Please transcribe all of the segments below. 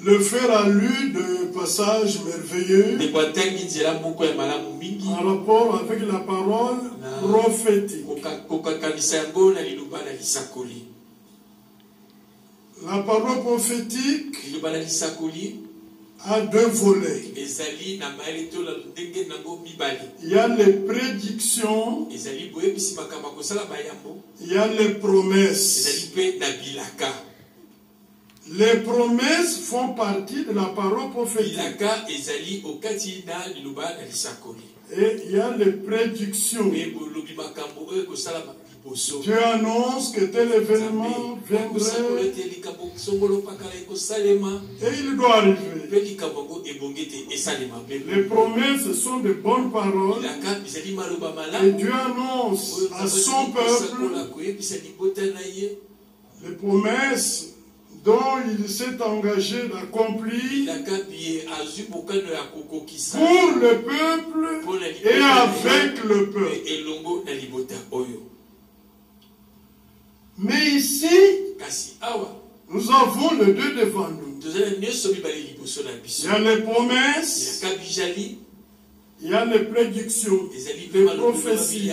Le frère a lu de passages merveilleux en rapport avec la parole prophétique. La parole prophétique a deux volets. Il y a les prédictions, il y a les promesses. Les promesses font partie de la parole prophétique. Et il y a les prédictions. Dieu annonce que tel événement viendrait et il doit arriver. Les promesses sont de bonnes paroles et Dieu annonce à son peuple les promesses dont il s'est engagé d'accomplir pour le peuple et avec le peuple. Mais ici, nous avons les deux devant nous. Il y a les promesses, il y a les prédictions, les prophéties.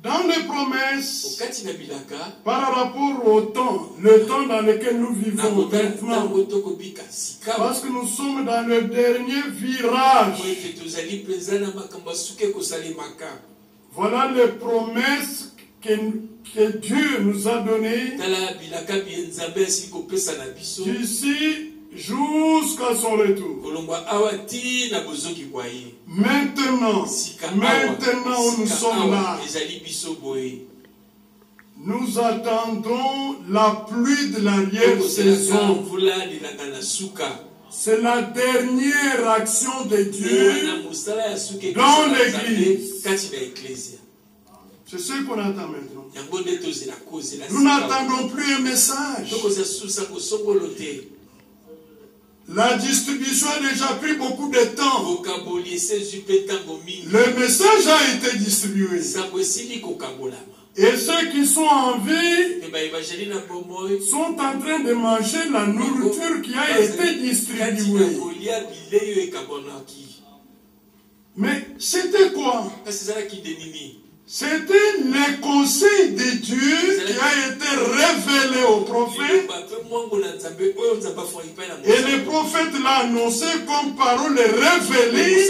Dans les promesses, par rapport au temps, le temps dans lequel nous vivons maintenant, parce que nous sommes dans le dernier virage, voilà les promesses que Dieu nous a données d'ici jusqu'à son retour. Maintenant où nous sommes là, nous attendons la pluie de l'arrière-saison. C'est la dernière action de Dieu dans l'Église. C'est ce qu'on attend maintenant. Nous n'attendons plus un message. La distribution a déjà pris beaucoup de temps. Le message a été distribué. Et ceux qui sont en vie sont en train de manger la nourriture qui a été distribuée. Mais c'était quoi? C'était le conseil de Dieu qui a été révélé au prophète. Et le prophète l'a annoncé comme parole révélée.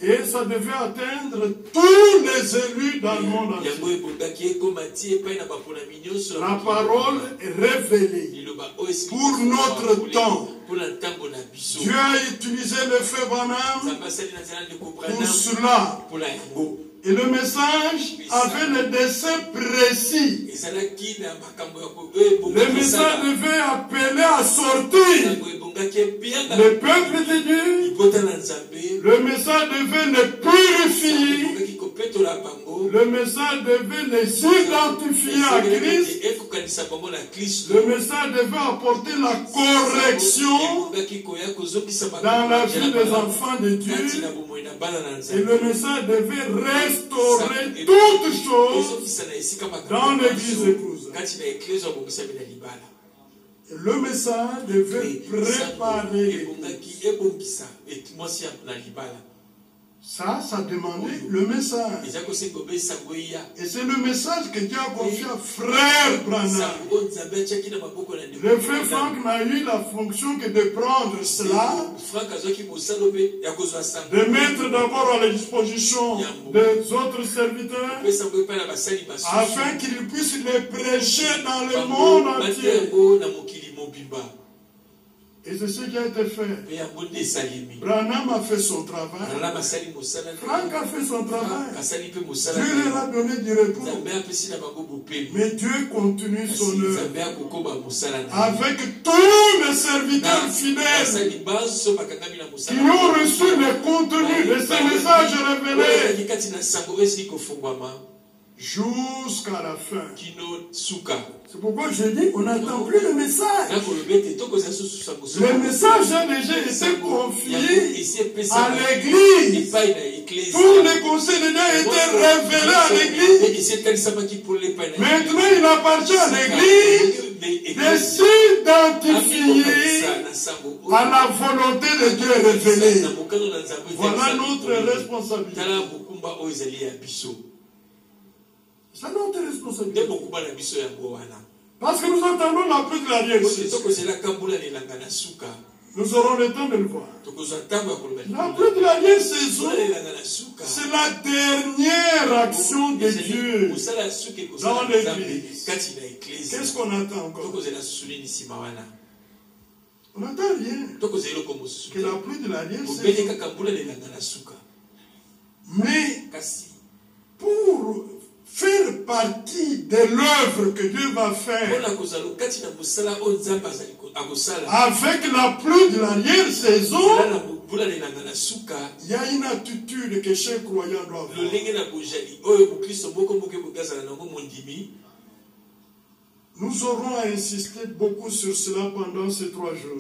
Et ça devait atteindre tous les élus dans le monde entier. La parole est révélée pour notre temps. Dieu a utilisé le feu Branham pour cela. Et le message avait le dessein précis. Le message devait appeler à sortir le peuple de Dieu. Le message devait le purifier. Le message devait les identifier à Christ. Le message devait apporter la correction dans la vie des enfants de Dieu. Et le message devait restaurer toutes choses dans l'église épouse. Le message devait préparer l'église. Ça demandait le message. Et c'est le message que Dieu a confié à frère Branham. Le frère Frank n'a eu la fonction que de prendre cela, de mettre d'abord à la disposition des autres serviteurs, afin qu'ils puissent les prêcher dans le monde entier. Et c'est ce qui a été fait. Branham a fait son travail. Frank a fait son travail. Dieu leur a donné du repos. Mais Dieu continue son œuvre. Avec tous les serviteurs fidèles qui ont reçu le contenu de ces messages révélés jusqu'à la fin. C'est pourquoi je dis on n'attend plus le message. Le message a déjà été confié à l'église. Tous les conseils de Dieu étaient révélés à l'église. Maintenant il il appartient à l'Église de s'identifier à la volonté de Dieu révélée. Voilà notre responsabilité. C'est notre responsabilité. Parce que nous entendons la pluie de l'arrière-saison. Nous aurons le temps de le voir. La pluie de l'arrière-saison, c'est la dernière action de Dieu dans l'Église. Qu'est-ce qu'on attend encore? On n'attend rien que la pluie de l'arrière-saison. Mais pour faire partie de l'œuvre que Dieu va faire avec la pluie de l'arrière-saison, il y a une attitude que chaque croyant doit avoir. Nous aurons à insister beaucoup sur cela pendant ces 3 jours.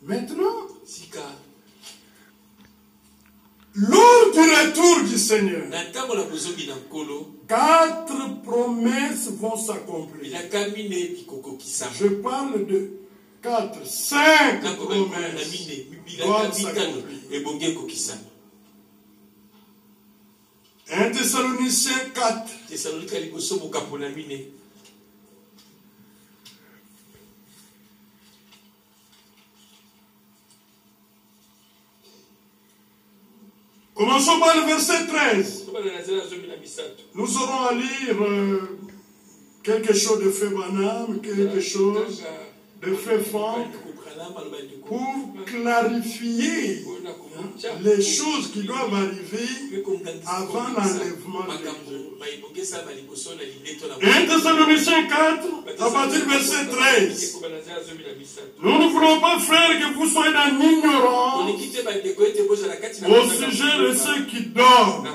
Maintenant, lors du retour du Seigneur, 4 promesses vont s'accomplir. Je parle de 5 promesses doivent s'accomplir. 1 Thessaloniciens 4. Commençons par le verset 13. Nous aurons à lire quelque chose de fait banal, quelque chose de fait fort, pour clarifier les choses qui doivent arriver avant l'enlèvement de l'Église. 1 Thessaloniciens 4, à partir du verset 13. Nous ne voulons pas, frères, que vous soyez dans l'ignorance au sujet de ceux qui dorment,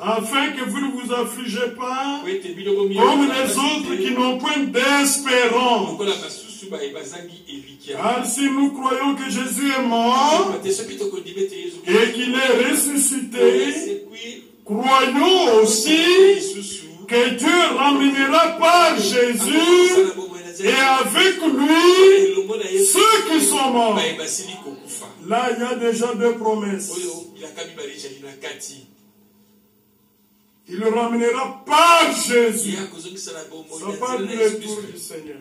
afin que vous ne vous affligez pas comme les autres qui n'ont point d'espérance. Car si nous croyons que Jésus est mort et qu'il est ressuscité, croyons aussi que Dieu ramènera par Jésus et avec lui ceux qui sont morts. Là, il y a déjà 2 promesses. Il le ramènera par Jésus. Ça parle du retour du Seigneur.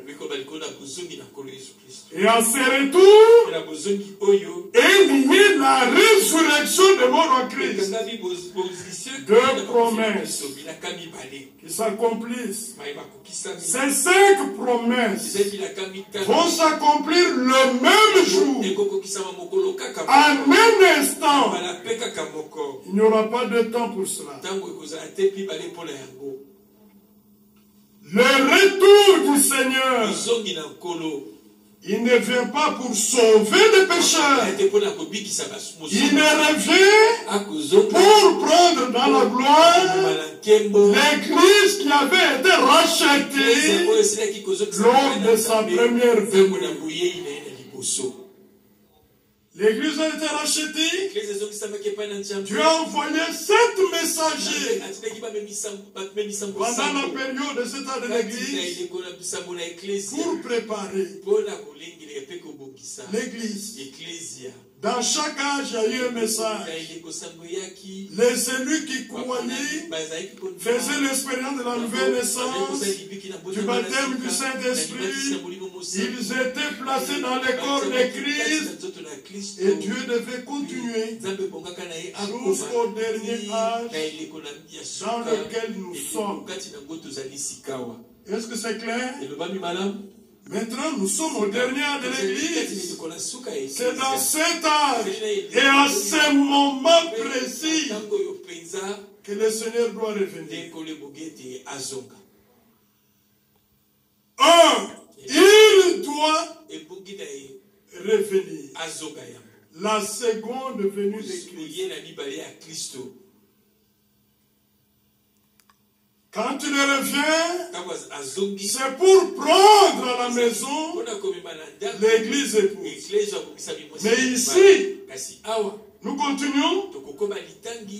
Et à ce retour, est liée la résurrection de mort en Christ. 2 promesses qui s'accomplissent. Ces 5 promesses vont s'accomplir le même jour, à un instant. Il n'y aura pas de temps pour cela. Le retour du Seigneur, il ne vient pas pour sauver les pécheurs. Il ne revient pour prendre dans la gloire l'Église qui avait été rachetée lors de sa première venue. L'Église a été rachetée. Dieu a envoyé 7 messagers pendant la période de cette année de l'Église pour préparer l'Église. Dans chaque âge, il y a eu un message. Les élus qui croyaient faisaient l'expérience de la nouvelle naissance, du baptême du Saint-Esprit. Ils étaient placés dans les corps de Christ et Dieu devait continuer jusqu'au dernier âge dans lequel nous sommes. Est-ce que c'est clair? Maintenant, nous sommes au dernier âge de l'Église. C'est dans cet âge et à ce moment précis que le Seigneur doit revenir. 1. Il doit revenir. La seconde venue de Christ. Quand il revient, c'est pour prendre à la maison l'Église épouse. Mais ici, Nous continuons.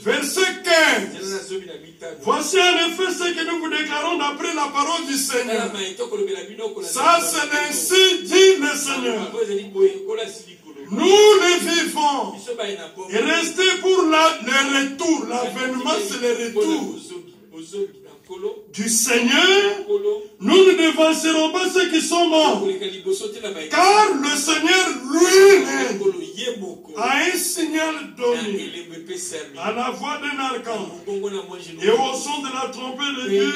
Verset 15. Voici en effet ce que nous vous déclarons d'après la parole du Seigneur. Ça, c'est ainsi dit le Seigneur. Nous les vivons. Et restez pour le retour. L'avènement, c'est le retour du Seigneur. Nous ne dévancerons pas ceux qui sont morts. Car le Seigneur lui-même a un signal donné à la voix d'un archange et au son de la trompette de Dieu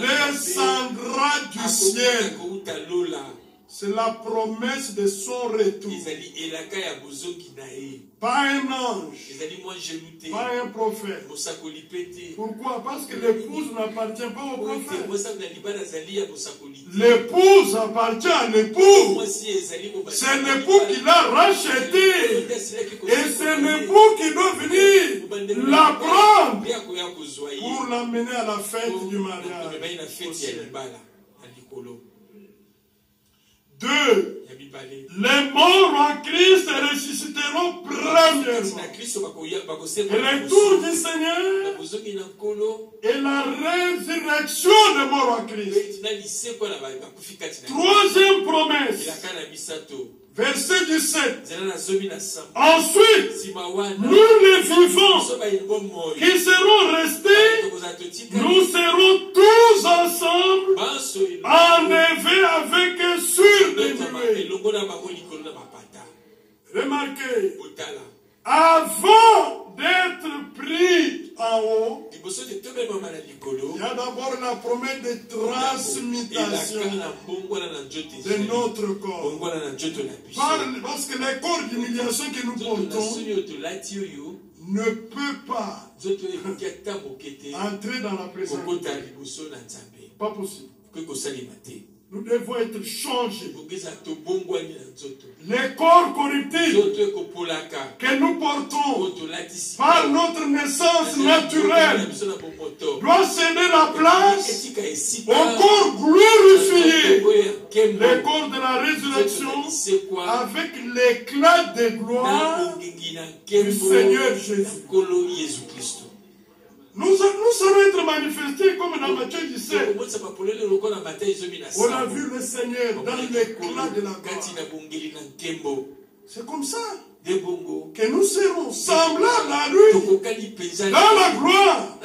descendra du ciel. C'est la promesse de son retour. Pas un ange, pas un prophète. Pourquoi? Parce que l'épouse n'appartient pas au prophète. L'épouse appartient à l'époux. C'est l'époux qui l'a racheté. Et c'est l'époux qui doit venir la prendre pour l'amener à la fête du mariage. 2. Les morts en Christ ressusciteront premièrement. Et le tour du Seigneur et la résurrection des morts en Christ. 3e promesse. Verset 17. Ensuite, nous les vivants qui serons restés, nous serons tous ensemble enlevés avec un sur des nuées. Remarquez, avant d'être pris en haut, il y a d'abord la promesse de transmutation de notre corps. Parce que les corps d'humiliation que nous portons ne peut pas entrer dans la présence de Dieu. Pas possible. Nous devons être changés. Les corps corruptibles que nous portons par notre naissance naturelle doivent céder la place au corps glorifié, le corps de la résurrection avec l'éclat de gloire du Seigneur Jésus. Nous serons être manifestés comme dans Matthieu 17. On a vu le Seigneur dans l'éclat de la gloire. C'est comme ça que nous serons semblables à lui dans la gloire.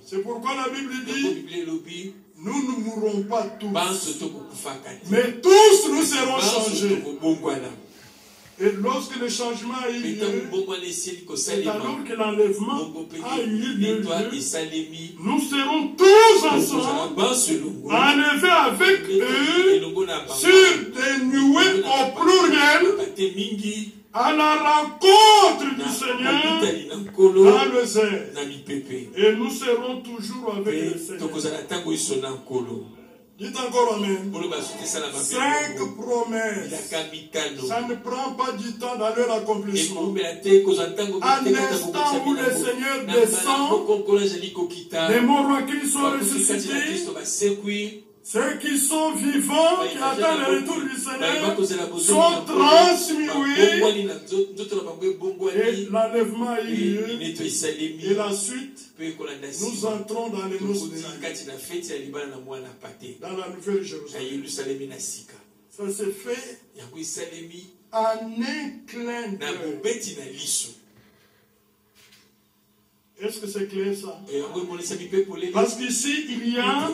C'est pourquoi la Bible dit, nous ne mourrons pas tous, mais tous nous serons changés. Et lorsque le changement a eu lieu, c'est alors que l'enlèvement a eu lieu, nous serons tous ensemble enlevés avec eux sur des nuées au pluriel à la rencontre du Seigneur dans le ciel. Et nous serons toujours avec le Seigneur. Dites encore Amen. 5 promesses. Ça ne prend pas du temps dans leur accomplissement. À l'instant où le Seigneur descend, les morts en Christ sont ressuscités. Ceux qui sont vivants, qui attendent le retour du Seigneur, sont transmués. Et l'enlèvement a eu lieu. Et la suite, nous entrons dans les noces de dans la nouvelle Jérusalem. Ça s'est fait en un clin d'œil. Est-ce que c'est clair ça? Parce qu'ici, il y a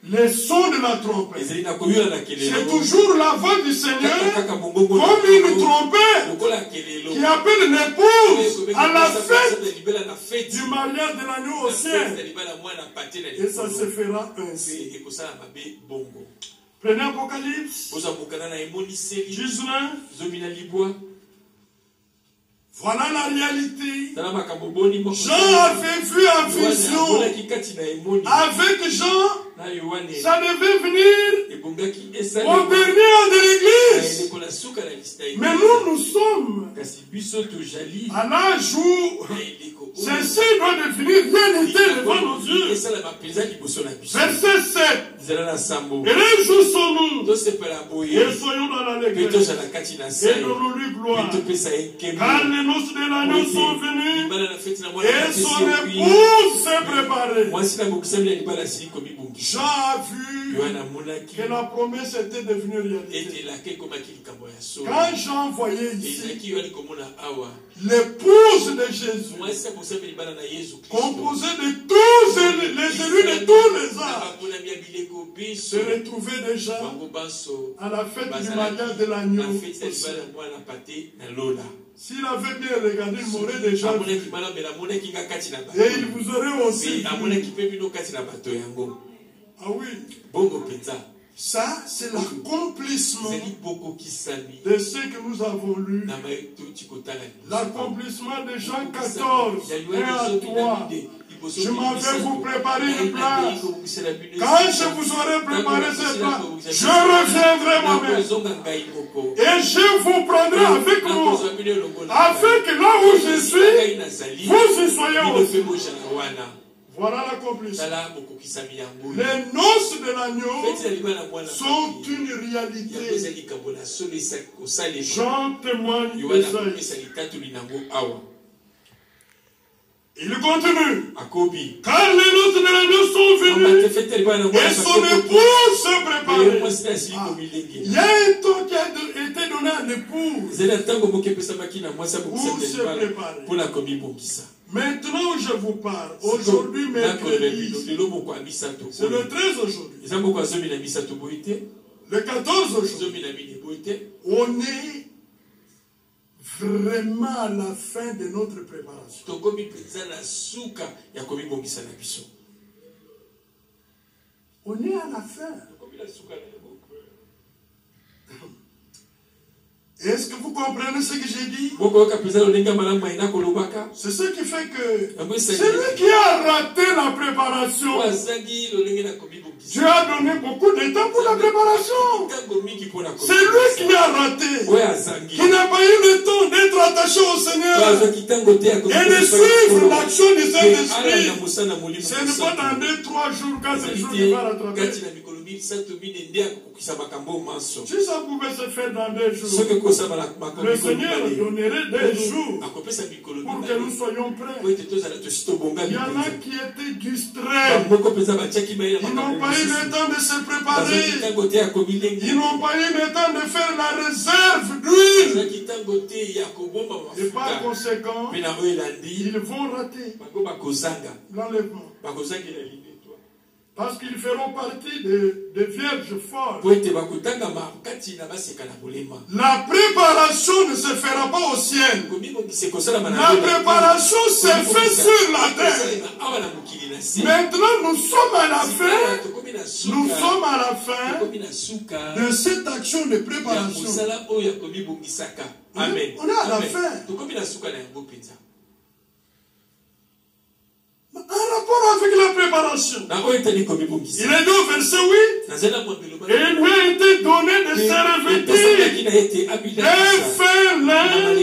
les sons de la trompette. C'est toujours la voix du Seigneur comme une trompette qui appelle l'épouse à la fête du mariage de l'agneau au ciel. Et ça se fera ainsi. Prenez Apocalypse 19. Voilà la réalité. Jean avait vu en vision. Avec Jean, ça devait venir au dernier de l'église. Mais nous sommes à l'âge où ceci doit devenir réalité devant nos yeux. Verset 7. Et réjouissons-nous et soyons dans l'allégresse et donnons-lui gloire. Car les noces de l'agneau sont venues et son épouse s'est préparée. Jean a vu que la promesse était devenue réalité. Quand Jean voyait ici l'épouse de Jésus, composée de tous les élus de tous les âges, se retrouvait déjà à la fête du mariage de l'agneau. S'il avait bien regardé, il m'aurait déjà vu. Et il vous aurait aussi vu. Ah oui. Ça, c'est l'accomplissement de ce que nous avons lu. L'accomplissement de Jean 14, 1 à 3. Je m'en vais vous préparer une place. Quand je vous aurai préparé cette place, je reviendrai moi-même. Et je vous prendrai avec moi. Afin que là où je suis, vous y soyez aussi. Voilà l'accomplissement. Les noces de l'agneau sont une réalité. Jean témoigne de ça. Il continue. Car les noces de l'agneau sont venues et son épouse se préparait. Il y a un temps qui a été donné à l'épouse pour se préparer. Maintenant où je vous parle, aujourd'hui, mercredi, c'est le 13 aujourd'hui, le 14 aujourd'hui, on est vraiment à la fin de notre préparation. On est à la fin. Est-ce que vous comprenez ce que j'ai dit? C'est ce qui fait que celui qui a raté la préparation, Dieu a donné beaucoup de temps pour la préparation. C'est lui qui a raté, qui n'a pas eu le temps d'être attaché au Seigneur et de suivre l'action du Saint-Esprit. Ce n'est pas dans 2, 3 jours, 4 jours qu'il va rattraper. Si ça pouvait se faire dans 2 jours, le Seigneur donnerait des jours pour que nous soyons prêts. Il y en a qui étaient distraits. Ils n'ont pas eu le temps de se préparer. Ils n'ont pas eu le temps de faire la réserve d'huile. Et par conséquent, ils vont rater l'enlèvement. Parce qu'ils feront partie des vierges folles. La préparation ne se fera pas au ciel. La préparation se fait sur la terre. Maintenant, nous sommes à la fin. Nous sommes à la fin de cette action de préparation. Amen. On est à la fin. En rapport avec la préparation, il est dit au verset 8, et il lui a été donné de se revêtir d'un fin lin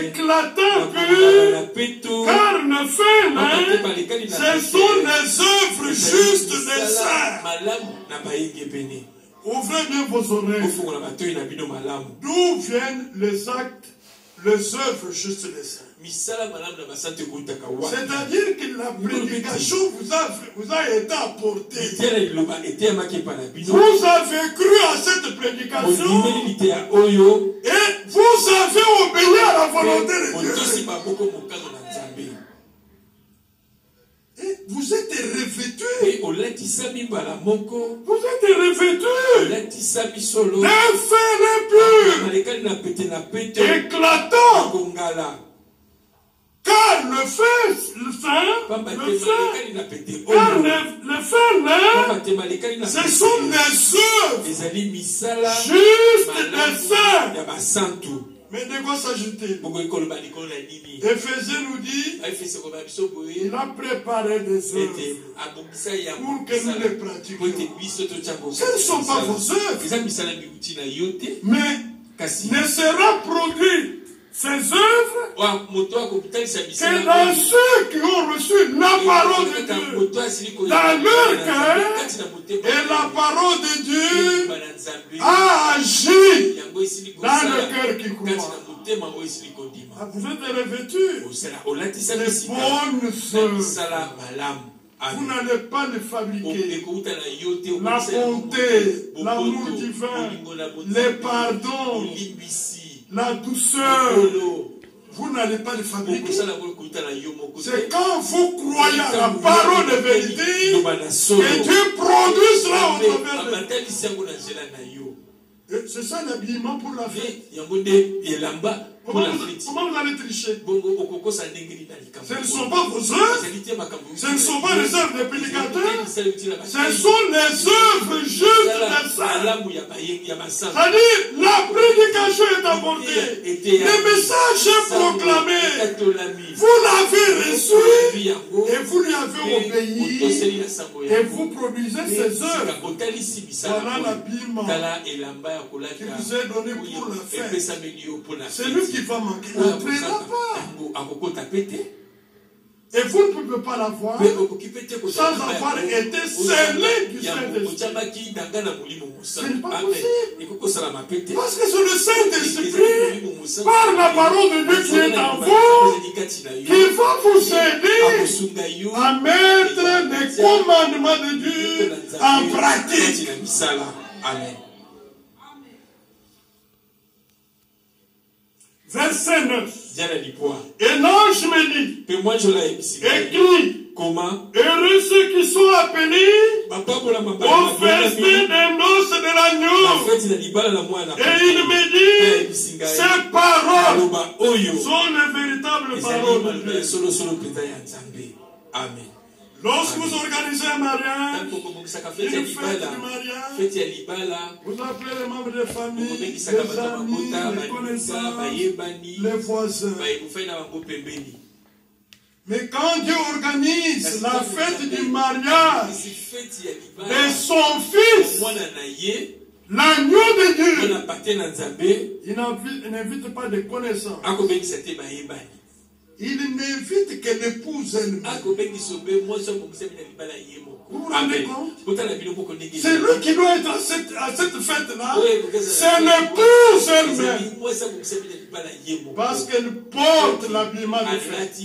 éclatant pur, car le fin lin, ce sont les œuvres justes des saints. Ouvrez bien vos oreilles. D'où viennent les actes, les œuvres justes des saints? C'est-à-dire que la prédication vous a été apportée. Vous avez cru à cette prédication et vous avez obéi à la volonté de Dieu. Et vous êtes revêtus. Vous êtes revêtus d'un fin impur, éclatant. Car le fin lin, ce sont les œuvres justes des saints. Mais de quoi s'agit-il? Éphésiens nous dit, il a préparé des œuvres pour que nous les pratiquions. Ce ne sont pas vos œuvres, mais ne sera produit ses œuvres, que dans ceux qui ont reçu la parole de Dieu dans leur cœur, et la parole de Dieu a agi dans le cœur qui croit. Vous êtes revêtus de bonnes œuvres. Vous n'allez pas les fabriquer. La bonté, l'amour divin, les pardons, la douceur, vous n'allez pas les fabriquer. C'est quand vous croyez à la parole de vérité que Dieu produit cela au travers de vous. C'est ça l'habillement pour la fête. Comment vous allez tricher? Ce ne sont pas vos œuvres, ce ne sont pas les œuvres des prédicateurs, ce sont les œuvres justes des saints. C'est-à-dire, la prédication est apportée, le message est proclamé, vous l'avez reçu et vous lui avez obéi et vous produisez ces œuvres. Voilà l'habillement qui vous est donné pour la fête. C'est lui qui va manquer. N'entrera pas. Et vous ne pouvez pas l'avoir sans avoir été scellé du Saint-Esprit. Ce n'est pas possible. Parce que c'est le Saint-Esprit, par la parole de Dieu qui est en vous, qui va vous aider à mettre les commandements de Dieu en pratique. Amen. Verset 9. Et l'ange me dit, écrit, comment? Heureux ceux qui sont appelés au festin des noces de l'agneau. Et il me dit, ces paroles sont les véritables paroles de Dieu. Amen. Lorsque vous organisez un mariage, une fête du mariage, vous appelez les membres de la famille, les amis, les connaissances, les voisins. Mais quand Dieu organise la fête du mariage de son fils, l'agneau de Dieu, il n'invite pas de connaissances. Il n'invite que l'épouse elle-même. Vous vous rendez compte? C'est lui qui doit être à cette fête-là. C'est l'épouse elle-même. Parce qu'elle porte l'habillement de fête.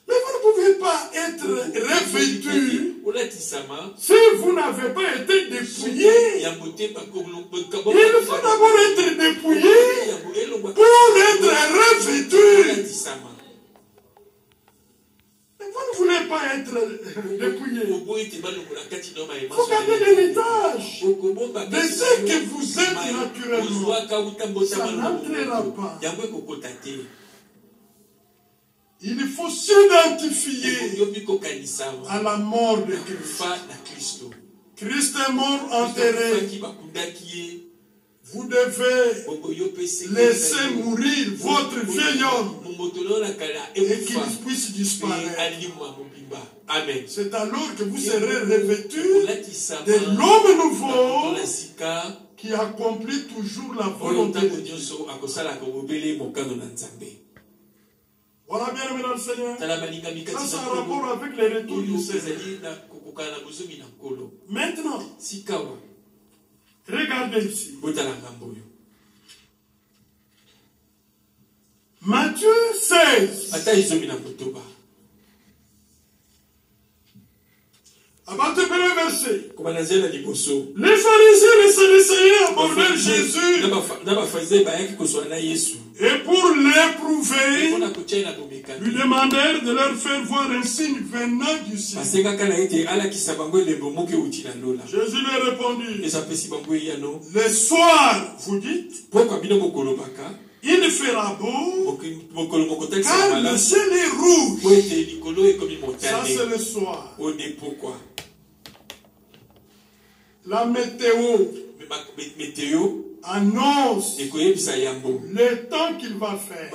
Mais vous ne pouvez pas être revêtu si vous n'avez pas été dépouillé. Il faut d'abord être dépouillé pour être revêtu. Mais vous ne voulez pas être dépouillé. Vous gardez l'héritage de ce que vous êtes naturellement. Ça n'entrera pas. Il faut s'identifier à la mort de Christ. Christ est mort enterré. Vous devez laisser mourir votre vieil homme et qu'il puisse disparaître. Amen. C'est alors que vous serez revêtus de l'homme nouveau qui accomplit toujours la volonté de Dieu. Voilà bien, aimé dans le Seigneur. Ça, c'est un rapport avec les retours du Seigneur. Maintenant, regardez ici. Matthieu 16. À partir du premier verset. Les pharisiens et les sadducéens abordèrent Jésus. Et pour l'éprouver, lui demandèrent de leur faire voir un signe venant du ciel. Jésus leur répondit, le soir, vous dites, il fera beau, car le ciel est rouge. Ça, c'est le soir. La météo annonce le temps qu'il va faire.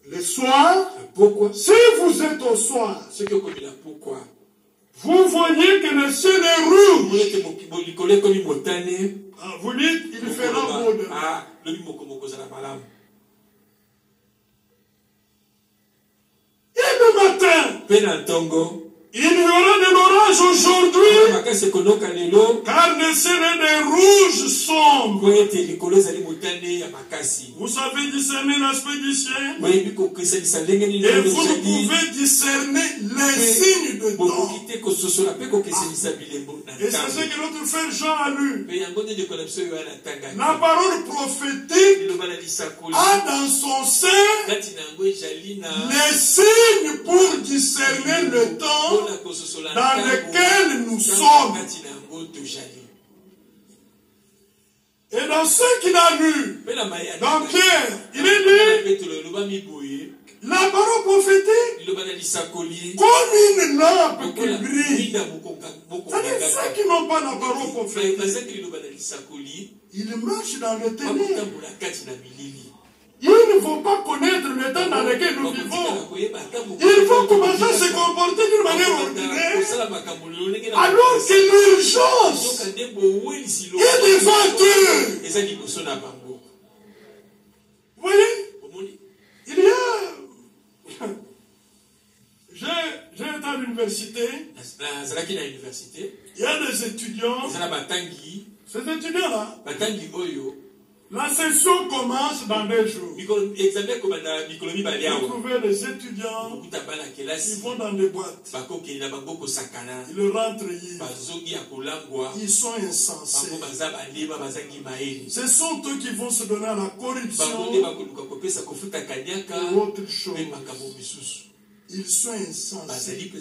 Le soir, si vous êtes au soir, Vous voyez que le ciel est rouge. Vous dites, il fera beau demain. Et le matin, il y aura de l'orage aujourd'hui, car le ciel est des rouges sombres. Vous savez discerner l'aspect du ciel, et vous ne pouvez discerner les signes de temps. Et c'est ce que notre frère Jean a lu. La parole prophétique a dans son sein les signes pour discerner le temps dans lequel nous sommes. Et dans ce qu'il a lu, dans Pierre, il est dit, la parole prophétique, comme une lampe qui brille. C'est-à-dire ceux qui n'ont pas la parole prophétique, ils marchent dans le ténèbre. Ils ne vont pas connaître le temps dans lequel nous vivons. Ils vont commencer à se comporter d'une manière ordinaire, alors que l'urgence est devant eux. Vous voyez, il y a... J'ai été à l'université. Il y a des étudiants. Ces étudiants-là, la session commence dans 2 jours. Vous trouvez les étudiants, ils vont dans des boîtes. Ils rentrent hier. Ils sont insensés. Ce sont eux qui vont se donner à la corruption et autre chose. Ils sont insensés.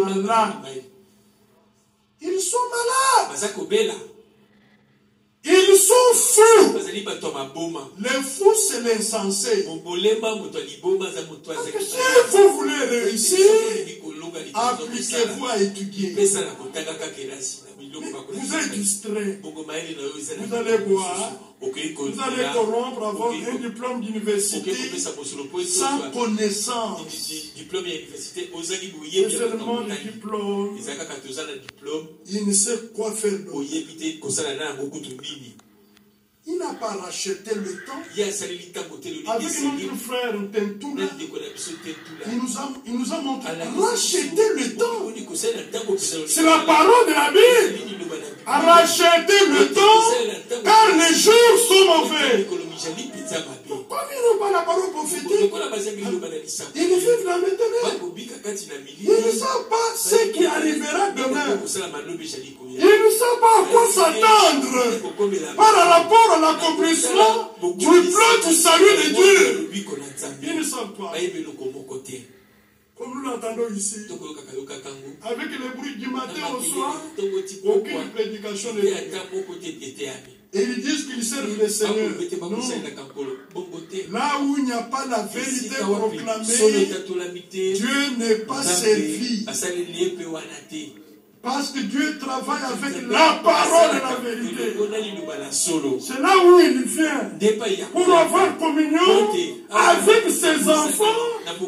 Malades. Ils sont malades. Ils sont fous. Les fous, c'est l'insensé. Parce que si vous voulez réussir, appliquez-vous à étudier. Vous êtes distrait. Vous allez boire. Vous allez corrompre, avoir un diplôme d'université sans connaissance. C'est seulement le diplôme. Il ne sait quoi faire d'autre. Il n'a pas racheté le temps. Avec notre frère Tentoula, il nous a montré racheter le temps. C'est la parole de la Bible. À racheter le temps, car les jours sont mauvais. Pourquoi ils n'ont pas la parole prophétique? Ils vivent dans le ténèbre. Ils ne savent pas ce qui arrivera demain. Ils ne savent pas à quoi s'attendre par rapport à l'accomplissement du plan du salut de Dieu. Ils ne savent pas. Comme nous l'entendons ici, avec le bruit du matin au soir, aucune prédication ne vient. Et ils disent qu'ils servent le Seigneur. Non. Là où il n'y a pas la vérité proclamée, Dieu n'est pas servi. Parce que Dieu travaille avec la parole de la vérité. C'est là où il vient pour avoir communion avec ses enfants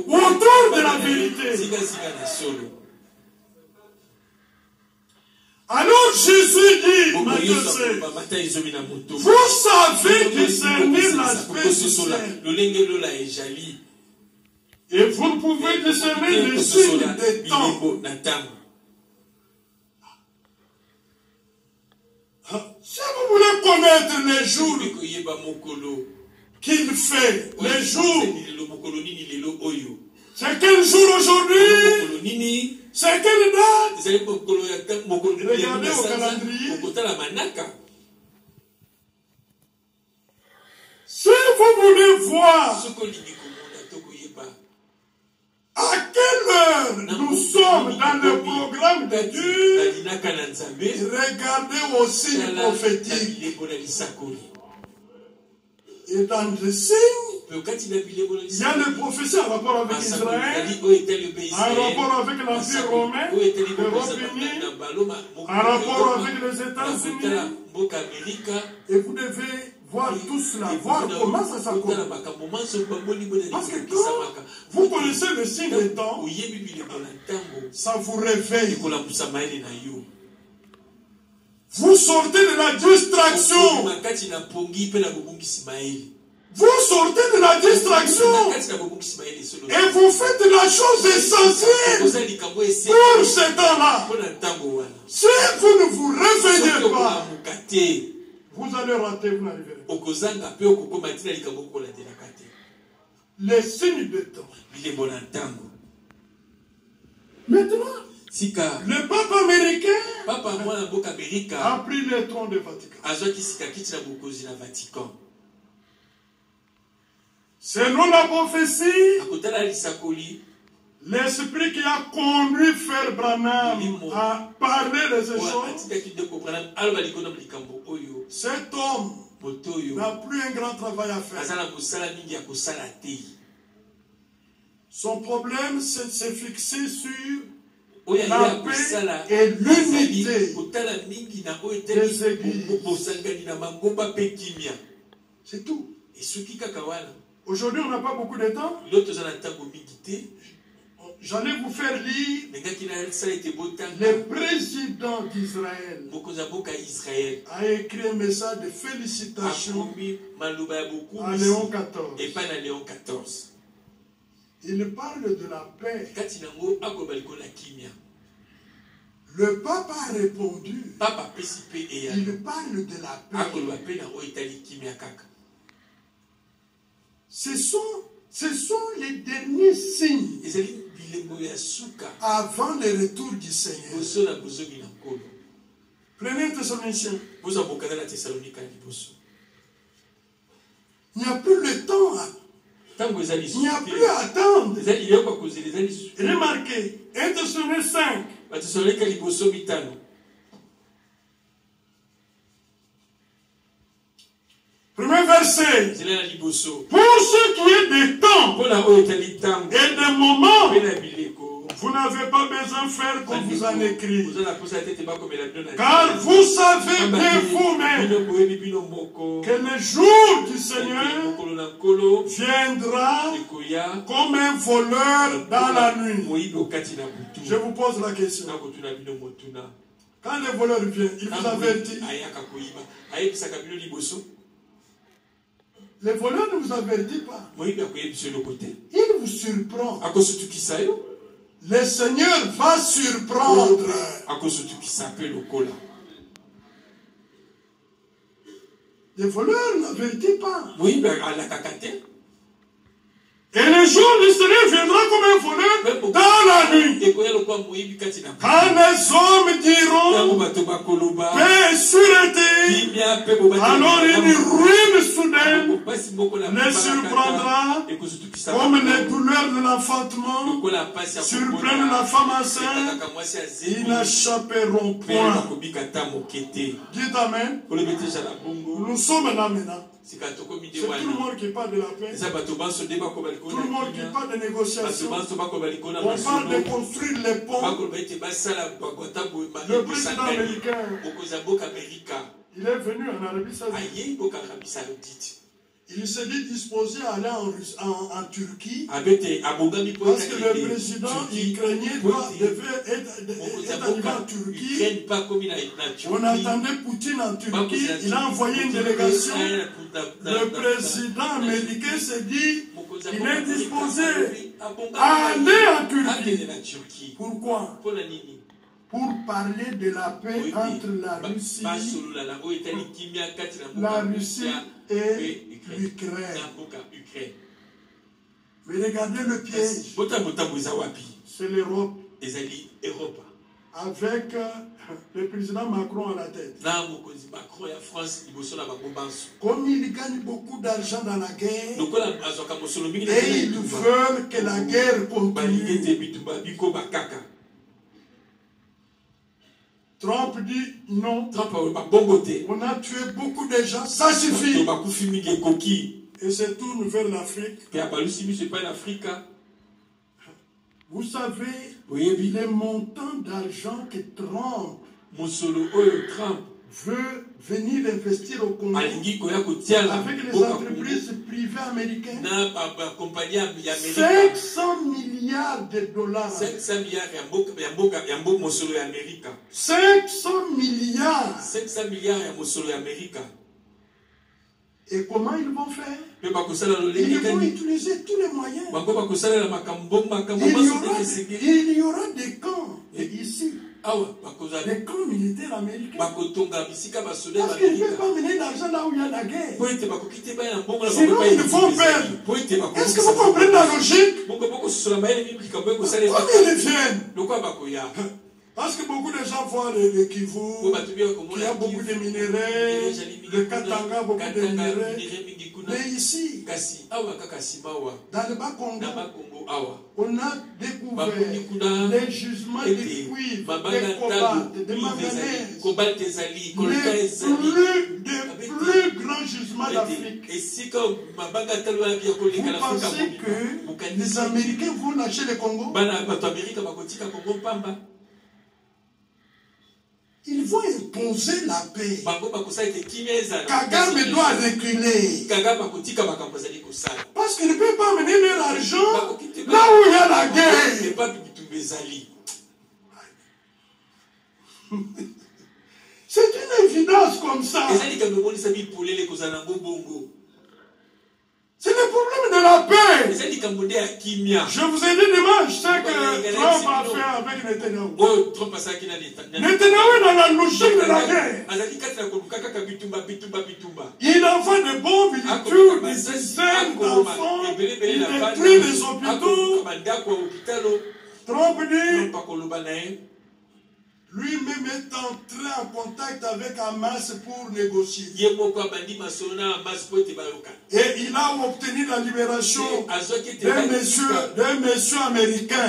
autour de la vérité. Alors Jésus dit, vous savez discerner l'aspect du ciel. Et vous pouvez discerner les signes des temps. Si vous voulez connaître les jours qu'il fait, les jours, c'est quel jour aujourd'hui? C'est quelle date? Regardez au calendrier. Si vous voulez voir à quelle heure nous sommes dans le programme de Dieu, regardez aux signes prophétiques. Et dans les signes, il y a les prophéties en rapport avec Israël, en rapport avec l'Empire romain, l'Europe unie, en rapport avec les États-Unis. Et vous devez voir tout cela, voir comment ça s'accomplit. Parce que quand vous connaissez le signe des temps, ça vous réveille. Vous sortez de la distraction. Vous sortez de la distraction et vous faites la chose essentielle pour ce temps-là. Si vous ne vous réveillez pas, vous allez rater, vous n'arriverez pas. Les signes de temps. Maintenant, le pape américain a pris le trône de Vatican. Selon la prophétie, l'esprit qui a conduit Frère Branham à parler de ces choses, cet homme n'a plus un grand travail à faire. Son problème, c'est de se fixer sur la paix et l'unité des églises. C'est tout. Aujourd'hui, on n'a pas beaucoup de temps. J'allais vous faire lire le président d'Israël a écrit un message de félicitations à Léon XIV. Il parle de la paix. Le pape a répondu. Il parle de la paix. Ce sont les derniers signes avant le retour du Seigneur. Prenez Thessaloniciens. Il n'y a plus le temps. Il n'y a plus à attendre. Remarquez, 1 Thessaloniciens 5. Premier verset. Pour ce qui est des temps et des moments, vous n'avez pas besoin de faire comme vous en écrit. Car vous savez bien vous-même que le jour du Seigneur viendra comme un voleur dans la nuit. Je vous pose la question. Quand le voleur vient, il vous avertit. Le voleur ne vous avertit pas. Il vous surprend. Le Seigneur va surprendre. Le voleur n'avertit pas. Et le jour du Seigneur viendra comme un voleur dans la nuit. Quand les hommes diront paix et sûreté, alors une ruine soudaine les surprendra comme les douleurs de l'enfantement surprennent la femme enceinte. Ils n'échapperont point. Dites Amen. Nous sommes là maintenant. C'est tout le monde qui parle de la paix. Tout le monde qui parle de négociation. On parle de construire les ponts. Le président américain, il est venu en Arabie Saoudite. Il s'est dit disposé à aller en Turquie parce que le président ukrainien devait être arrivé en Turquie. On attendait Poutine en Turquie. Il a envoyé une délégation. Le président américain s'est dit il est disposé à aller en Turquie. Pourquoi? Pour parler de la paix entre la Russie et l'Ukraine. Mais regardez le piège. C'est l'Europe. Avec le président Macron à la tête. Comme il gagne beaucoup d'argent dans la guerre, et ils veulent que la guerre continue. Trump dit non. On a tué beaucoup de gens, ça suffit. Et se tourne vers l'Afrique. Vous savez, les montants d'argent que Trump veut venir investir au Congo avec les entreprises privées américaines. 500 milliards de dollars. 500 milliards. 500 milliards. 500 milliards d'Amérique. Et comment ils vont faire? Ils vont utiliser tous les moyens. Il y aura des camps ici. Des camps militaires américains. Parce qu'ils ne peuvent pas mener l'argent là où il y a la guerre. Sinon ils vont perdre. Est-ce que vous comprenez la logique? Comment ils viennent? Parce que beaucoup de gens voient le Kivu, qui a beaucoup de minéraux, le Katanga, beaucoup de minéraux. Mais ici, dans le Bas-Congo, on a découvert les gisements de cuivre, de cobalt, de manganèse, les plus grands gisements d'Afrique. Vous pensez que les Américains vont lâcher le Congo? Ils vont imposer la paix. Kagame doit reculer. Parce qu'il ne peut pas mener leur argent là où il y a la guerre. C'est une évidence comme ça. C'est le problème de la paix. Je vous ai dit dimanche ce que Trump a fait avec Netanyahu. Netanyahu est dans la logique de la guerre. Il envoie de bombes, il tue des dizaines d'enfants, il détruit les hôpitaux. Trump dit, lui-même est entré en contact avec Hamas pour négocier. Et il a obtenu la libération d'un monsieur américain.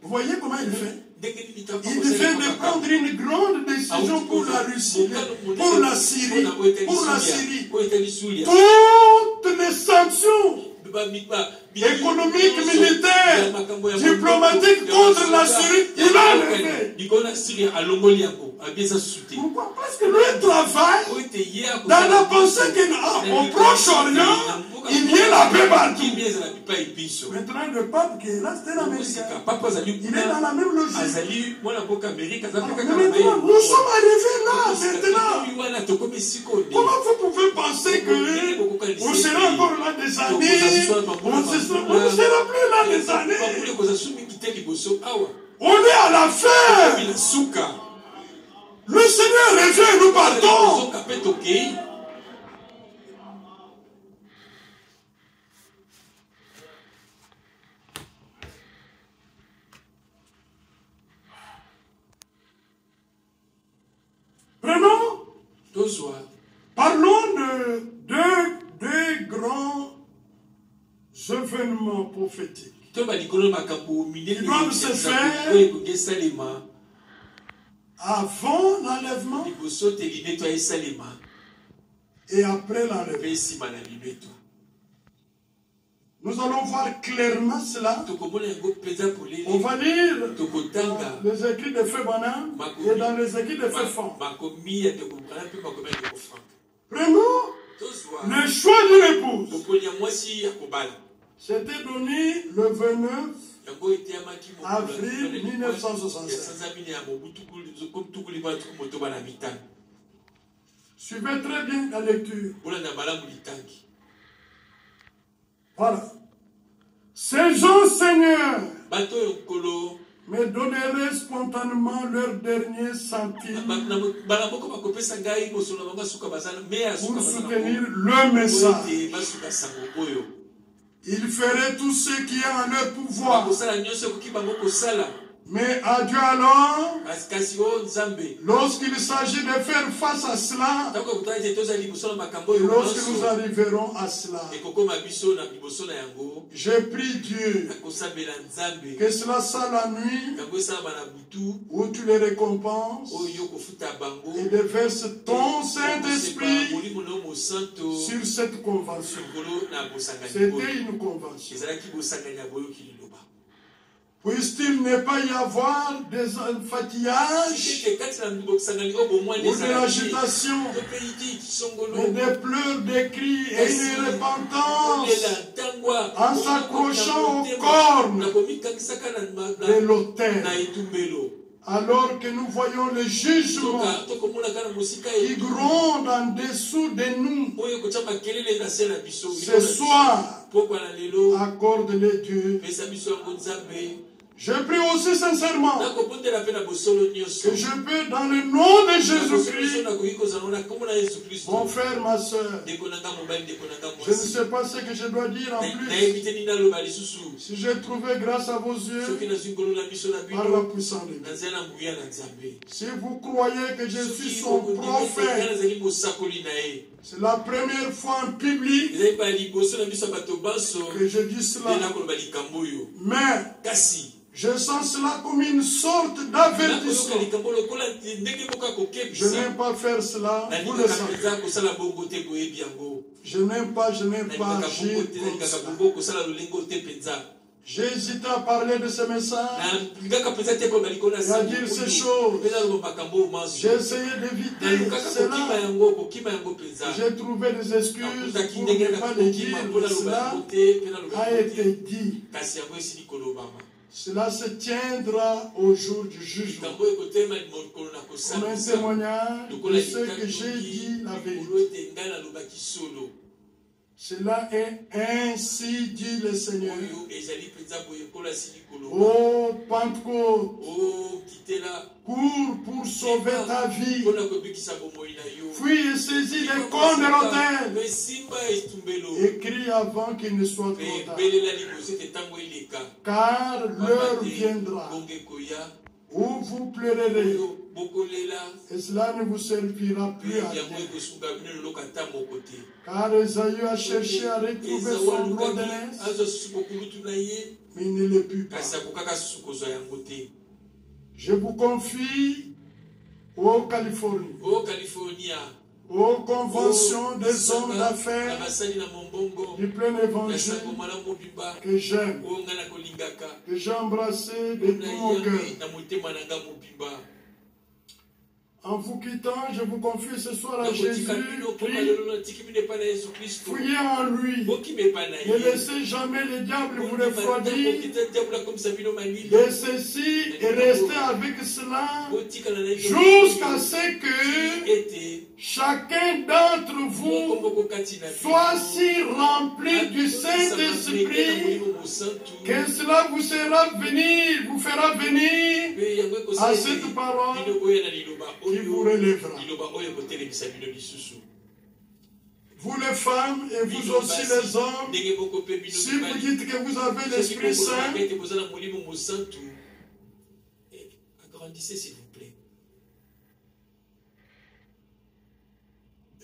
Vous voyez comment il fait? Il vient de prendre une grande décision pour la Russie, pour la Syrie, toutes les sanctions économique, militaire, diplomatique contre la Syrie, il a levé. Pourquoi? Parce que lui travaille dans la pensée qu'au Proche-Orient, il y a la paix partout. Maintenant, le pape qui est là, c'est l'Américain. Il est dans la même logique. Maintenant, nous sommes arrivés là, maintenant. Comment vous pouvez penser que on sera encore là des années? On ne sera plus là des années. On est à la fin. Le Seigneur revient et nous partons. Parlons de deux grands événements prophétiques. Ils doivent se faire avant l'enlèvement et après l'enlèvement. Nous allons voir clairement cela. On va lire les écrits de Frère Branham et dans les écrits de Frère Franck. Vraiment, le choix d'une épouse c'était donné le 29 avril 1965. Suivez très bien la lecture. Voilà. Ces gens, Seigneur, me donneraient spontanément leur dernier centime pour soutenir le message. Ils feraient tout ce qui est en leur pouvoir. Mais à Dieu alors, lorsqu'il s'agit de faire face à cela, lorsque nous arriverons à cela, je prie Dieu que cela soit la nuit où tu les récompenses et déverses ton Saint-Esprit sur cette convention. C'était une convention. Puisse-t-il ne pas y avoir des enfantillages ou de l'agitation, mais des pleurs, des cris et une repentance en s'accrochant aux cornes de l'autel. Alors que nous voyons le jugement qui gronde en dessous de nous, ce soir, accorde-le Dieu. Je prie aussi sincèrement que je peux, dans le nom de Jésus-Christ, mon frère, ma soeur, je ne sais pas ce que je dois dire en plus. Si j'ai trouvé grâce à vos yeux, par la puissance de Dieu. Si vous croyez que je suis son prophète, c'est la première fois en public que je dis cela. Mais je sens cela comme une sorte d'avertissement. Je n'aime pas faire cela, vous le savez. Je n'aime pas agir comme ça. J'ai hésité à parler de ce message et à dire ces choses. J'ai essayé d'éviter cela. J'ai trouvé des excuses pour ne pas le dire, mais cela a été dit. Cela se tiendra au jour du jugement. Comme un témoignage de ce que j'ai dit, la vérité. Cela est ainsi dit le Seigneur. Oh Pentecôte, cours pour sauver ta vie. Fuis et saisis les cônes de l'autel. Et crie avant qu'il ne soit trop tard. Car l'heure viendra où vous pleurerez. Et cela ne vous servira plus à rien. Car Esaü a cherché à retrouver son droit d'aînesse, mais il ne le put pas. Je vous confie aux Californie, aux conventions des hommes d'affaires du plein évangile que j'aime, que j'ai embrassé de tout mon cœur. En vous quittant, je vous confie ce soir à Jésus. Fouillez en lui. Ne laissez jamais le diable vous refroidir. De ceci et restez avec cela jusqu'à ce que chacun d'entre vous soit si rempli du Saint-Esprit que cela vous fera venir à cette parole qui vous relèvera. Vous les femmes et vous aussi les hommes, si vous dites que vous avez l'Esprit Saint, agrandissez s'il vous plaît.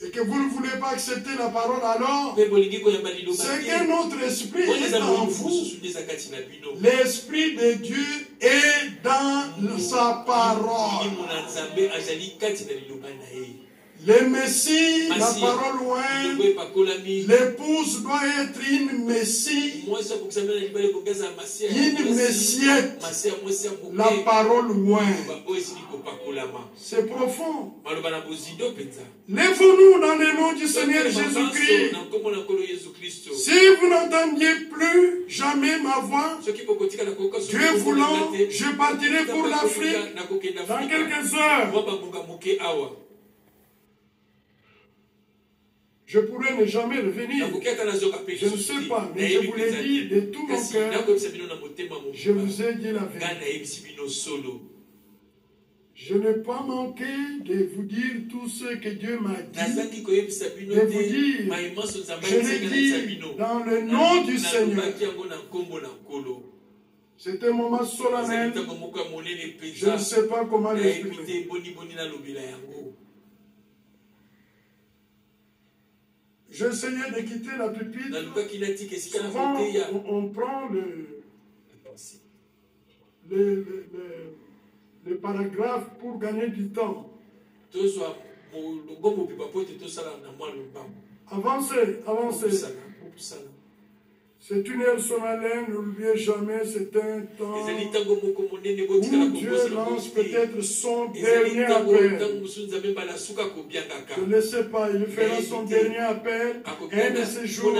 Et que vous ne voulez pas accepter la parole, alors c'est qu'un autre esprit est en vous. L'Esprit de Dieu est dans sa parole. Le Messie, la parole loin, l'épouse doit être une Messie, une Messiette, la parole loin. C'est profond. Lèvons-nous dans le nom du Seigneur Jésus-Christ. Si vous n'entendiez plus jamais ma voix, Dieu voulant, je partirai pour l'Afrique dans quelques heures. Je pourrais ne jamais revenir. Je ne sais pas, mais je vous l'ai dit de tout mon cœur. Je vous ai dit la vérité. Je n'ai pas manqué de vous dire tout ce que Dieu m'a dit. De vous dire, je l'ai dit dans le nom du Seigneur. C'est un moment solennel. Je ne sais pas comment l'exprimer. J'essayais de quitter la pupitre. Souvent, on prend le paragraphe pour gagner du temps. Avancez, avancez. C'est une heure solennelle, n'oubliez jamais, c'est un temps où Dieu lance peut-être son dernier appel. Je ne sais pas, il fera son dernier appel un de ces jours.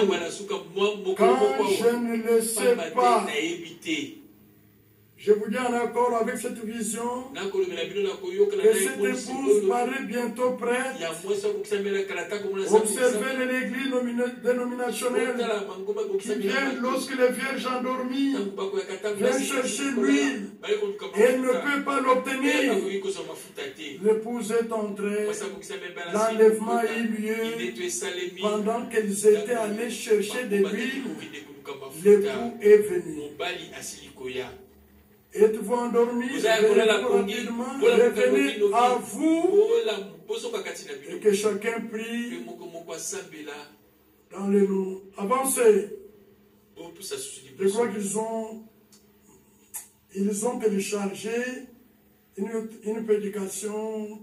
Quand je ne le sais pas, je vous dis en accord avec cette vision que cette épouse paraît bientôt prête. Observez l'église dénominationnelle qui vient lorsque les vierges endormies viennent chercher l'huile et ne peut pas l'obtenir. L'épouse est entrée, l'enlèvement a eu lieu pendant qu'elles étaient allées chercher de l'huile. L'époux est venu. Êtes-vous endormi? Rapidement, revenez à vous et que chacun prie dans les noms. Avancez. Je crois qu'ils ont téléchargé une prédication,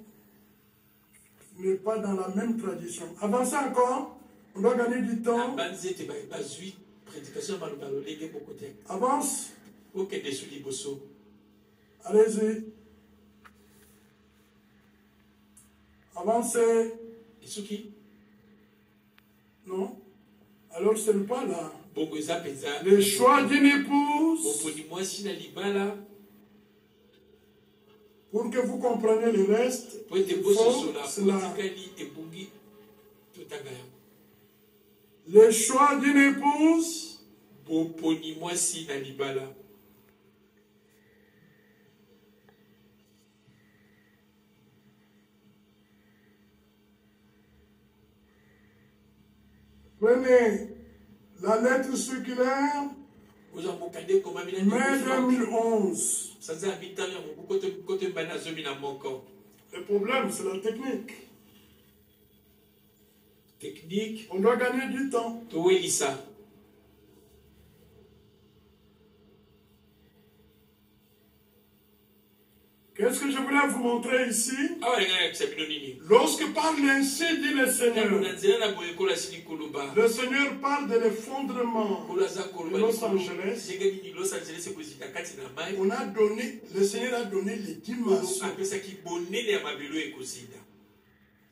mais pas dans la même tradition. Avancez encore. On doit gagner du temps. Avance. Allez-y. Avancez. Non. Alors ce n'est pas là. Le choix d'une épouse. Pour que vous compreniez le reste, il faut cela. Le choix d'une épouse. Prenez la lettre circulaire, mai 2011. Le problème, c'est la technique. On doit gagner du temps. Qu'est-ce que je voulais vous montrer ici? Lorsque parle ainsi, dit le Seigneur. Le Seigneur parle de l'effondrement de Los Angeles. Le Seigneur a donné les dimensions.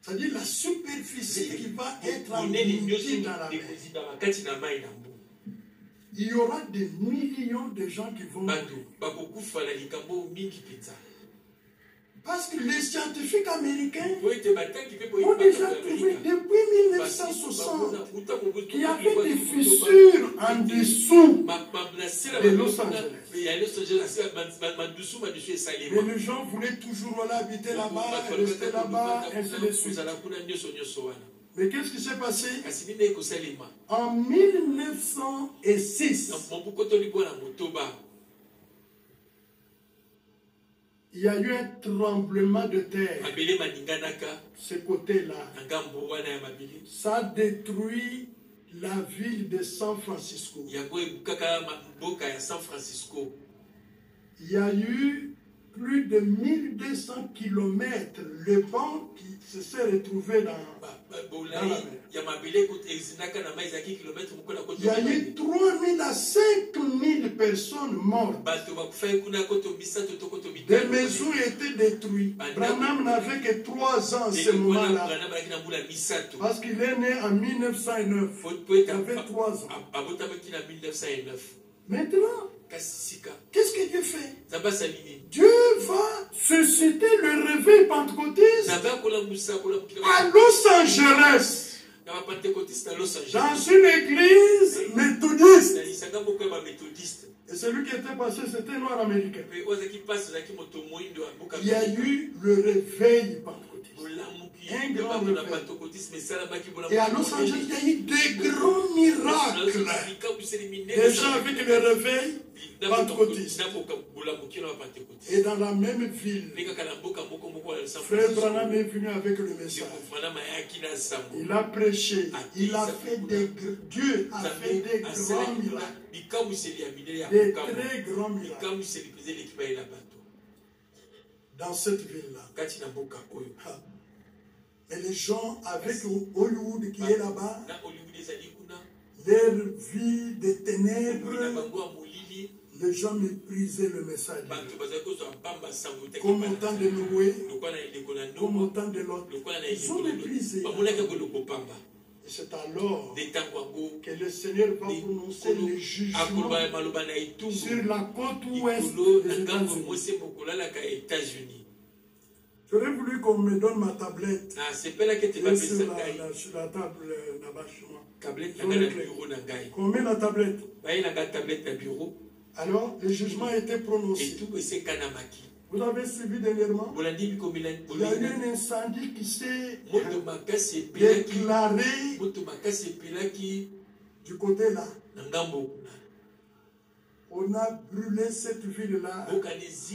C'est-à-dire la superficie qui va être engloutie dans la mer. Il y aura des millions de gens qui vont mourir. Parce que les scientifiques américains ont déjà trouvé depuis 1960 qu'il y avait des fissures en dessous de Los Angeles. Mais les gens voulaient toujours aller habiter là-bas, rester là-bas, ainsi de suite. Mais qu'est-ce qui s'est passé? En 1906, il y a eu un tremblement de terre. Ce côté-là. Ça a détruit la ville de San Francisco. Il y a eu plus de 1200 kilomètres. Le pont qui se retrouvé dans la mer. Il y a eu 3000 à 5000 personnes mortes. Des maisons étaient détruites. Branham n'avait que 3 ans à ce moment-là. Parce qu'il est né en 1909. Il avait 3 ans. Maintenant, qu'est-ce que Dieu fait? Dieu va susciter le réveil pentecôtiste à Los Angeles. Dans une église méthodiste. Et celui qui était passé, c'était un noir américain. Il y a eu le réveil pentecôtiste. Un grand réveil. Et à Los Angeles, il y a eu des grands miracles. Déjà avec le réveil pentecôtiste. Et dans la même ville, Frère Branham est venu avec le message. Il a prêché. Il a fait Dieu a fait des grands miracles. Des très grands miracles. Dans cette ville-là. Et les gens avec Hollywood qui est là-bas, leur vie de ténèbres, les gens méprisaient le message. Comme au temps de Noé, comme au temps de l'autre, ils ont méprisé. Et c'est alors que le Seigneur va prononcer les jugements sur la côte ouest des États-Unis. J'aurais voulu qu'on me donne ma tablette. Sur la table là-bas. Qu'on met la tablette. Alors, le jugement a été prononcé. Vous avez suivi dernièrement? Il y a eu un incendie qui s'est déclaré du côté là. On a brûlé cette ville-là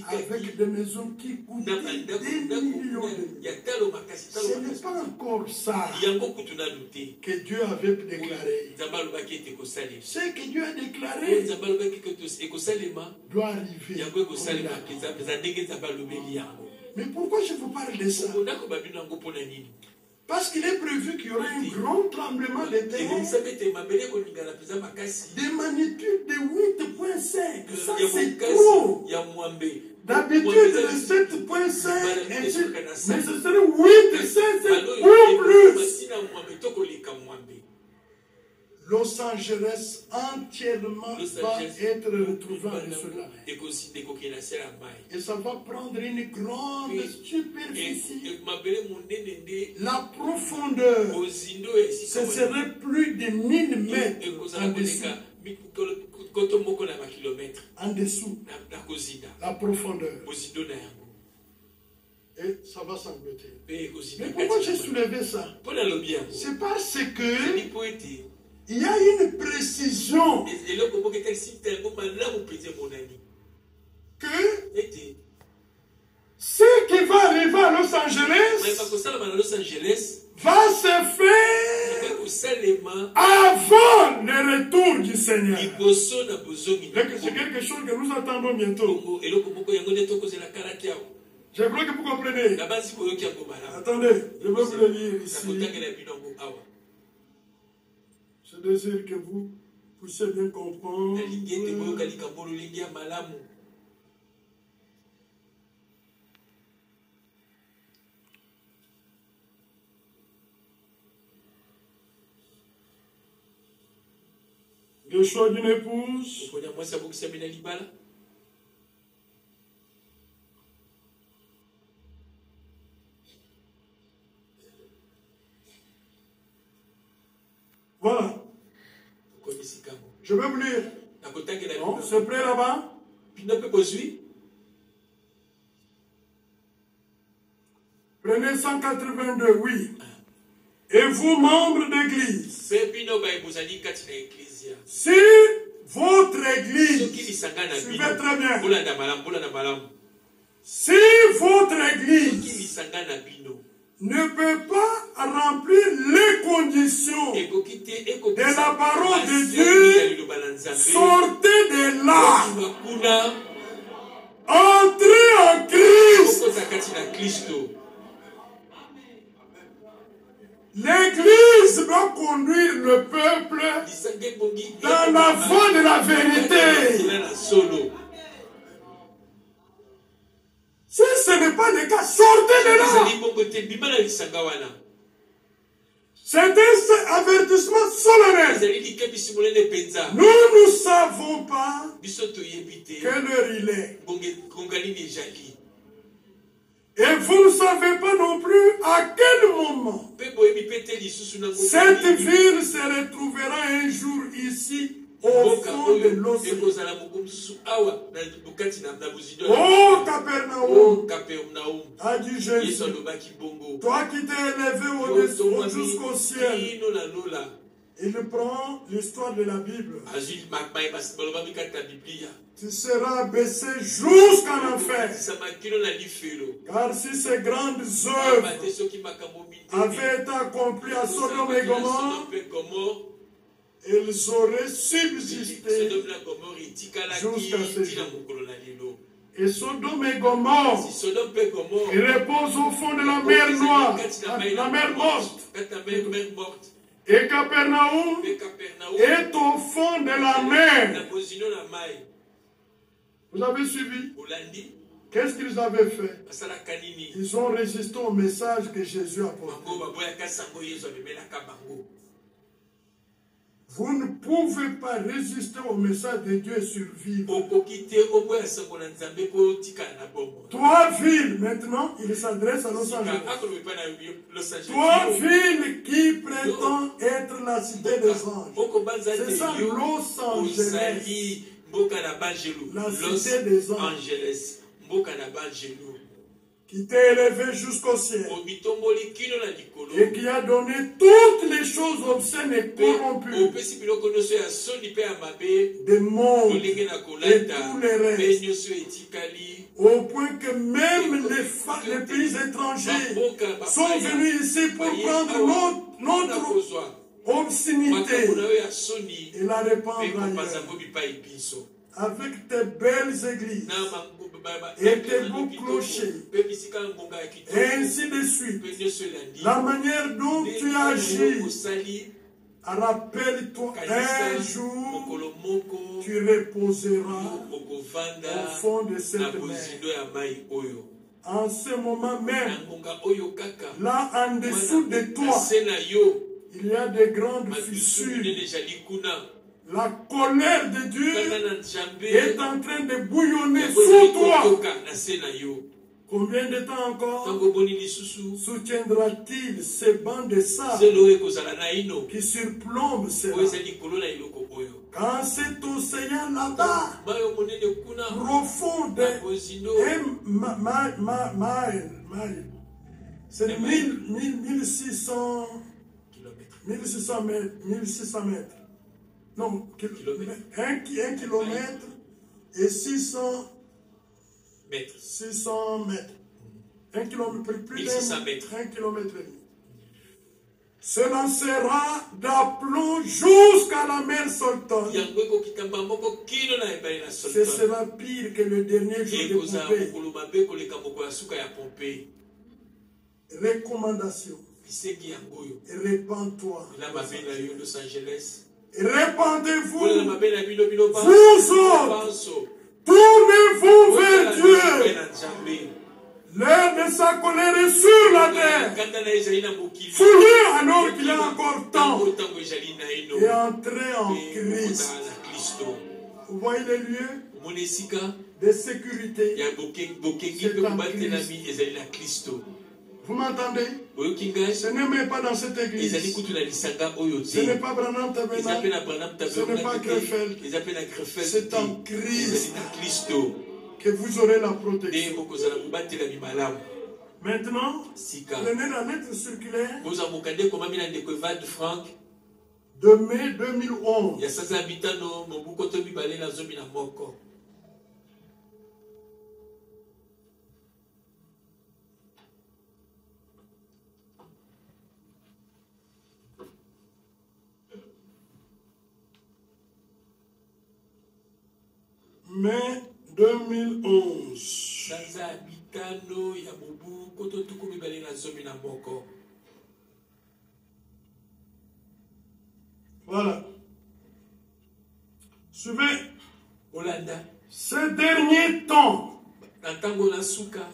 avec des maisons qui coûtaient des millions d'euros. Ce n'est pas encore ça que Dieu avait déclaré. Ce que Dieu a déclaré doit arriver. Mais pourquoi je vous parle de ça? Parce qu'il est prévu qu'il y aura un grand tremblement de terre de magnitude de 8.5. Ça, c'est trop. D'habitude, le 7.5, mais ce serait 8.5 ou plus. Los Angeles entièrement va être retrouvé en dessous de la mer. Et ça va prendre une grande superficie. La profondeur, ce serait plus de 1000 mètres en dessous. En dessous, la profondeur. Et ça va s'engloutir. Mais pourquoi j'ai soulevé ça? C'est parce que il y a une précision que ce qui va arriver à Los Angeles va se faire avant le retour du Seigneur. C'est quelque chose que nous attendons bientôt. Je veux que vous compreniez. Attendez, je veux vous le lire ici. Je désire que vous puissiez bien comprendre. Le choix d'une épouse. Voilà. Je vais vous lire. Non, c'est prêt là-bas? Prenez 182, oui. Et vous, membres d'église, si votre église, suivez très bien, si votre église ne peut pas remplir les conditions de la parole de Dieu, sortez de là. Entrez en Christ. L'Église doit conduire le peuple dans la voie de la vérité. Si ce n'est pas le cas, sortez de là. C'est un avertissement solennel. Nous ne savons pas quelle heure il est. Et vous ne savez pas non plus à quel moment cette ville se retrouvera un jour ici au fond de l'océan. Oh Capernaum, a dit Jésus, toi qui t'es élevé jusqu'au ciel. Il prend l'histoire de la Bible. Tu seras baissé jusqu'en enfer. Car si ces grandes œuvres avaient été accomplies à Sodome et Gomorrhe, ils auraient subsisté jusqu'à ce jour. Et Sodome et Gomorrhe, ils reposent au fond de la mer Noire, la mer morte. Et Capernaum est au fond de la mer. Vous avez suivi? Qu'est-ce qu'ils avaient fait? Ils ont résisté au message que Jésus a porté. Vous ne pouvez pas résister au message de Dieu et survivre. 3 villes, maintenant, il s'adresse à Los Angeles. 3 villes qui prétendent être la cité des anges. C'est ça, Los Angeles. La cité des anges. Qui t'est élevé jusqu'au ciel et qui a donné toutes les choses obscènes et corrompues des mondes et tous les restes, au point que même les pays étrangers sont venus ici pour prendre notre obscénité et la répandre ailleurs. Avec tes belles églises et tes beaux clochers, et ainsi de suite. La manière dont tu agis, rappelle-toi, un jour, tu reposeras au fond de cette mer. En ce moment même, là en dessous de toi, il y a des grandes fissures. La colère de Dieu est en train de bouillonner sous toi. Combien de temps encore soutiendra-t-il ces bancs de sable qui surplombent cela? Quand cet océan là-bas, profond de c'est 1600 mètres. Non, 1 kilomètre et 600 mètres. 600 mètres. 1 kilomètre, plus d'1 mètre. 1 kilomètre et demi. Se lancera d'aplomb jusqu'à la mer Sultan. Ce sera pire que le dernier jour de Pompée. Recommandation. Répands-toi. Répandez-vous, vous autres, tournez-vous vers Dieu. L'heure de sa colère est sur la terre. Fouillez alors qu'il y a encore temps et entrez en Christ. Vous voyez les lieux de sécurité. C'est en Christ. Vous m'entendez? Ce n'est même pas dans cette église. Ce n'est pas Branham Tabernacle. Ce n'est pas Krefeld. C'est en Christ que vous aurez la protection. Maintenant, prenez la lettre circulaire de mai 2011. Mai 2011. Voilà. Suivez. Ces derniers temps,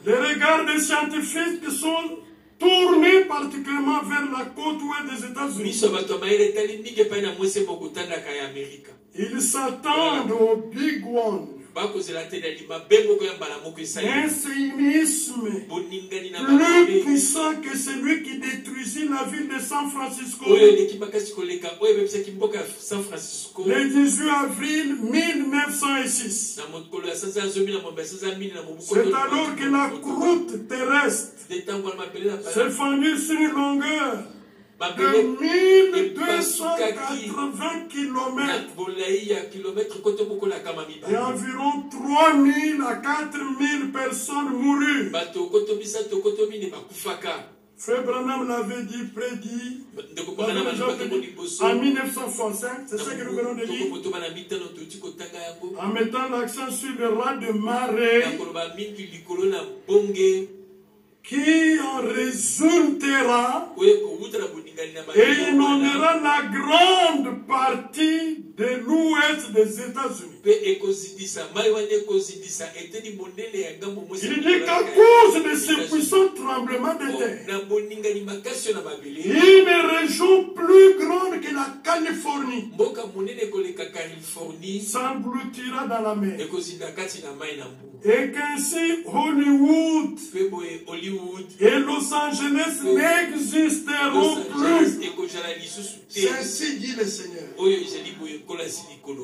les regards des scientifiques sont tournés particulièrement vers la côte ouest des États-Unis. Ils s'attendent au Big One. Un séisme plus puissant que celui qui détruisit la ville de San Francisco le 18 avril 1906. C'est alors que la croûte terrestre s'est fendue sur une longueur de 1280 km et environ 3000 à 4000 personnes moururent. Frère Branham l'avait prédit en 1965, c'est ce que nous venons de dire, en mettant l'accent sur le raz de marée qui en résultera et inondera la grande partie de l'ouest des États-Unis. Il dit qu'à cause de ces puissants tremblements de terre, une région plus grande que la Californie s'engloutira dans la mer. Et qu'ainsi Hollywood et Los Angeles n'existeront plus. C'est ainsi dit le Seigneur.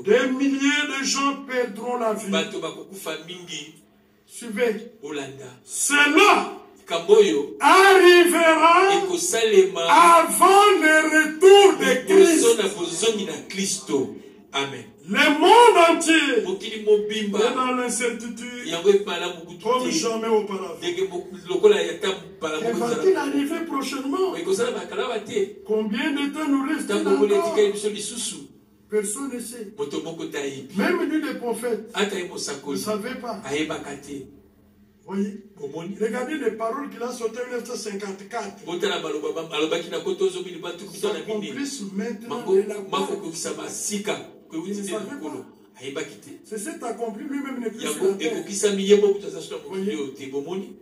Des milliers de gens perdront la vie. Suivez. Cela arrivera avant le retour de Christ. Amen. Le monde entier est dans l'incertitude comme jamais auparavant. Va-t-il arriver prochainement? Combien de temps nous reste encore? Personne ne sait. Même lui, les prophètes, ne savait pas. Voyez? Regardez les paroles qu'il a sorties en 1954. S'accomplissent maintenant de la part. C'est cet accompli lui-même n'est plus sur la terre.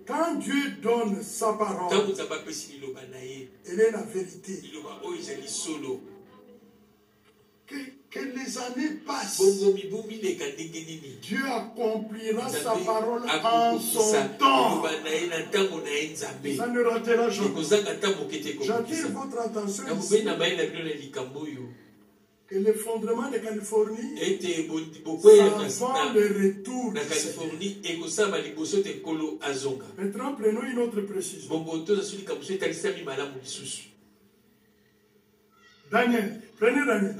Quand Dieu donne sa parole, elle est la vérité. Que les années passent, Dieu accomplira sa parole en son temps. Ça ne ratera jamais. J'attire votre attention ici que l'effondrement de Californie, avant le retour de maintenant, prenons une autre précision. Daniel, prenez Daniel.